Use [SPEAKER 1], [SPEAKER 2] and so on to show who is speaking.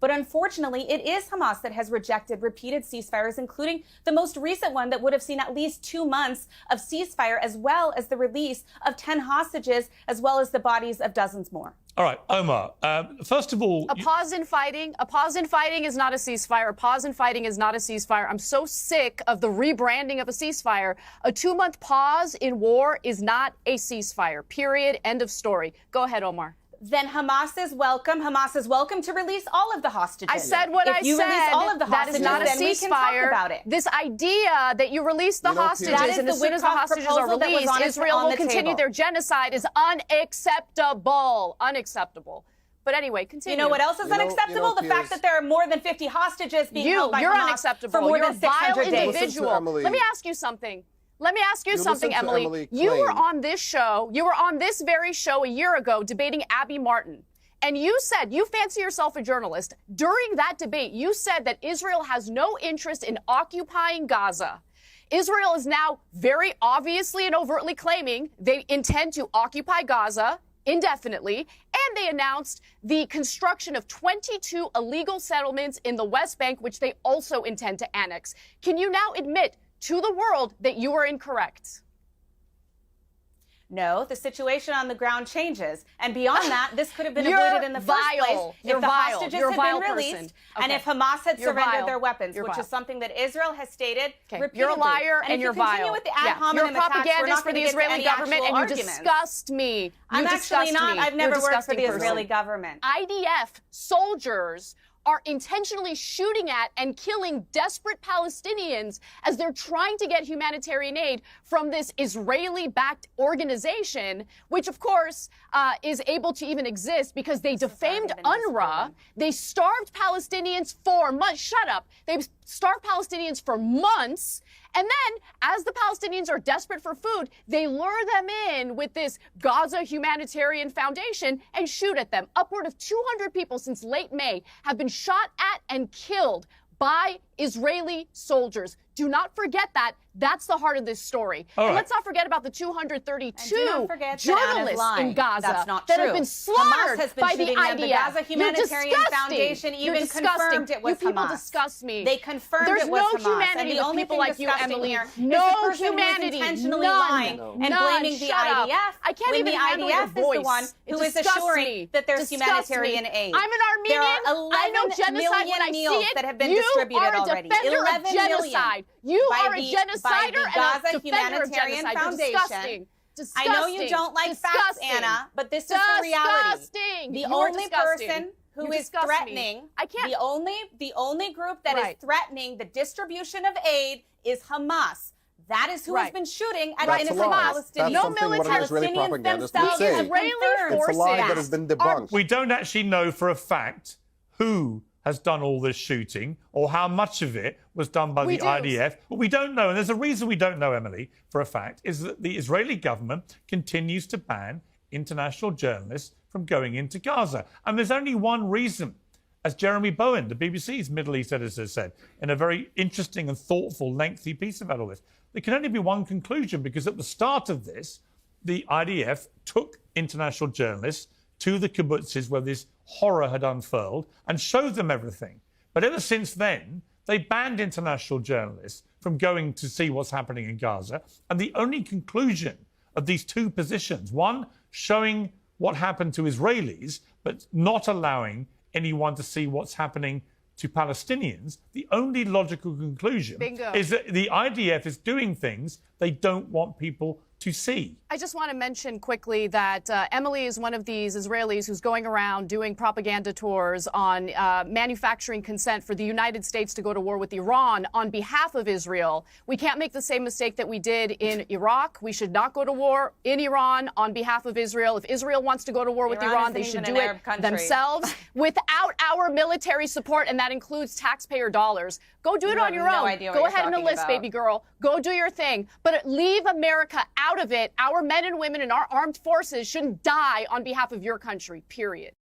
[SPEAKER 1] But unfortunately, it is Hamas that has rejected repeated ceasefires, including the most recent one that would have seen at least 2 months of ceasefire, as well as the release of 10 hostages, as well as the bodies of dozens more.
[SPEAKER 2] All right, Omar, first of all...
[SPEAKER 3] A pause in fighting is not a ceasefire. A pause in fighting is not a ceasefire. I'm so sick of the rebranding of a ceasefire. A 2-month pause in war is not a ceasefire, period, end of story. Go ahead, Omar.
[SPEAKER 1] Then Hamas is welcome. Hamas is welcome to release all of the hostages.
[SPEAKER 3] I said what I said.
[SPEAKER 1] If you release all of the hostages,
[SPEAKER 3] that is not a
[SPEAKER 1] then we can talk
[SPEAKER 3] ceasefire.
[SPEAKER 1] about it.
[SPEAKER 3] This idea that you release the hostages and as soon as the hostages are released, Israel will continue their genocide is unacceptable. Unacceptable. But anyway, continue.
[SPEAKER 1] You know what else is unacceptable? The fact that there are more than 50 hostages being held by Hamas
[SPEAKER 3] unacceptable.
[SPEAKER 1] for more
[SPEAKER 3] You're
[SPEAKER 1] than 600 days.
[SPEAKER 3] Individual. Let me ask you something. Emily. You were on this show. You were on this very show a year ago debating Abby Martin. And you said, you fancy yourself a journalist. During that debate, you said that Israel has no interest in occupying Gaza. Israel is now very obviously and overtly claiming they intend to occupy Gaza indefinitely, and they announced the construction of 22 illegal settlements in the West Bank, which they also intend to annex. Can you now admit to the world that you are incorrect?
[SPEAKER 1] No, the situation on the ground changes. And beyond that, this could have been avoided in the first place if the hostages had been released and if Hamas had surrendered their weapons, which is something that Israel has stated repeatedly.
[SPEAKER 3] You're a liar and you're vile.
[SPEAKER 1] Continue with the ad hominem attacks,
[SPEAKER 3] propagandist for the Israeli government and you disgust me.
[SPEAKER 1] I'm actually not. I've never worked for the Israeli government.
[SPEAKER 3] IDF soldiers are intentionally shooting at and killing desperate Palestinians as they're trying to get humanitarian aid from this Israeli-backed organization, which, of course, is able to even exist because they defamed UNRWA. They starved Palestinians for months. Shut up. They starved Palestinians for months. And then, as the Palestinians are desperate for food, they lure them in with this Gaza Humanitarian Foundation and shoot at them. Upward of 200 people since late May have been shot at and killed by Israeli soldiers. Do not forget that. That's the heart of this story. And let's not forget about the 232 journalists in Gaza that have been slaughtered by the IDF.
[SPEAKER 1] The Gaza Humanitarian Foundation even confirmed it was Hamas.
[SPEAKER 3] You people disgust me.
[SPEAKER 1] They confirmed it was Hamas.
[SPEAKER 3] There's no humanity
[SPEAKER 1] with
[SPEAKER 3] people like you, Emily.
[SPEAKER 1] No humanity. Intentionally lying and blaming the IDF.
[SPEAKER 3] I can't even handle your voice.
[SPEAKER 1] The IDF is the one who is assuring that there's humanitarian aid.
[SPEAKER 3] I'm an Armenian.
[SPEAKER 1] There are 11 million meals that have been distributed already. 11 million.
[SPEAKER 3] You are a genocider
[SPEAKER 1] and
[SPEAKER 3] a defender of genocide.
[SPEAKER 1] Foundation.
[SPEAKER 3] Disgusting.
[SPEAKER 1] I know you don't like facts, Anna, but this is the reality. The only person who is threatening, the only group that is threatening the distribution of aid is Hamas. That is who has been shooting at innocent Palestinians.
[SPEAKER 4] No military Palestinians themselves.
[SPEAKER 3] Israeli forces.
[SPEAKER 4] It's a lie that has been debunked.
[SPEAKER 2] We don't actually know for a fact who has done all this shooting or how much of it was done by the IDF. But we don't know, and there's a reason we don't know, Emily, for a fact, is that the Israeli government continues to ban international journalists from going into Gaza. And there's only one reason, as Jeremy Bowen, the BBC's Middle East editor, said in a very interesting and thoughtful, lengthy piece about all this. There can only be one conclusion, because at the start of this, the IDF took international journalists to the kibbutzes where this horror had unfurled and showed them everything. But ever since then, they banned international journalists from going to see what's happening in Gaza. And the only conclusion of these two positions, one showing what happened to Israelis, but not allowing anyone to see what's happening to Palestinians, the only logical conclusion is that the IDF is doing things they don't want people to see.
[SPEAKER 3] I just want to mention quickly that Emily is one of these Israelis who's going around doing propaganda tours on manufacturing consent for the United States to go to war with Iran on behalf of Israel. We can't make the same mistake that we did in Iraq. We should not go to war in Iran on behalf of Israel. If Israel wants to go to war with Iran, they should do it themselves without our military support, and that includes taxpayer dollars. Go do it on your own. Go ahead and enlist, baby girl. Go do your thing. But leave America out of it. Our men and women in our armed forces shouldn't die on behalf of your country, period.